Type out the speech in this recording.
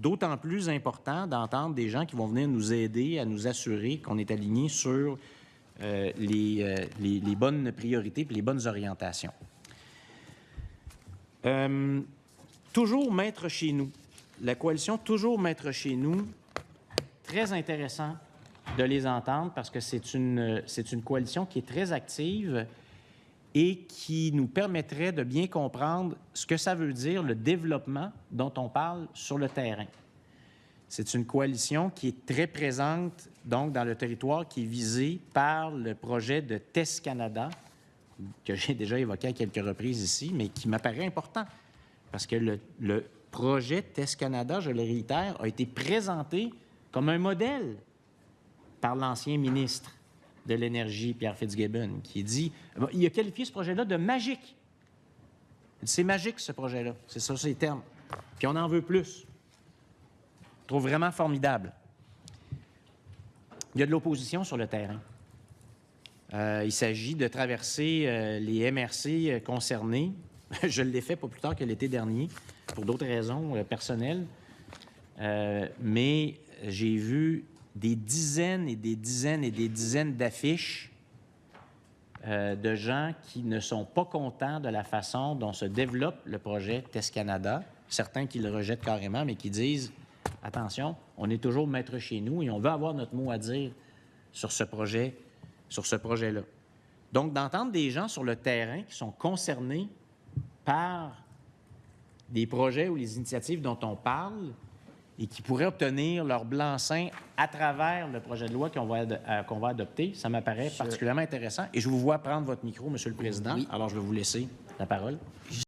d'autant plus important d'entendre des gens qui vont venir nous aider à nous assurer qu'on est aligné sur les bonnes priorités et les bonnes orientations. Toujours maître chez nous. La coalition Toujours maître chez nous, très intéressant de les entendre parce que c'est une coalition qui est très active et qui nous permettrait de bien comprendre ce que ça veut dire le développement dont on parle sur le terrain. C'est une coalition qui est très présente donc dans le territoire qui est visé par le projet de TES Canada, que j'ai déjà évoqué à quelques reprises ici, mais qui m'apparaît important parce que le projet TES Canada, je le réitère, a été présenté comme un modèle par l'ancien ministre de l'Énergie, Pierre Fitzgibbon, qui dit... Il a qualifié ce projet-là de magique. C'est magique, ce projet-là. C'est ça, ces termes. Puis on en veut plus. Je trouve vraiment formidable. Il y a de l'opposition sur le terrain. Il s'agit de traverser les MRC concernés. Je l'ai fait pas plus tard que l'été dernier, pour d'autres raisons personnelles. Mais j'ai vu des dizaines et des dizaines et des dizaines d'affiches de gens qui ne sont pas contents de la façon dont se développe le projet TES Canada. Certains qui le rejettent carrément, mais qui disent « Attention, on est toujours maître chez nous et on veut avoir notre mot à dire sur ce projet-là. » Donc, d'entendre des gens sur le terrain qui sont concernés par des projets ou les initiatives dont on parle et qui pourraient obtenir leur blanc-seing à travers le projet de loi qu'on va adopter, ça m'apparaît particulièrement intéressant. Et je vous vois prendre votre micro, Monsieur le Président. Oui. Alors, je vais vous laisser la parole.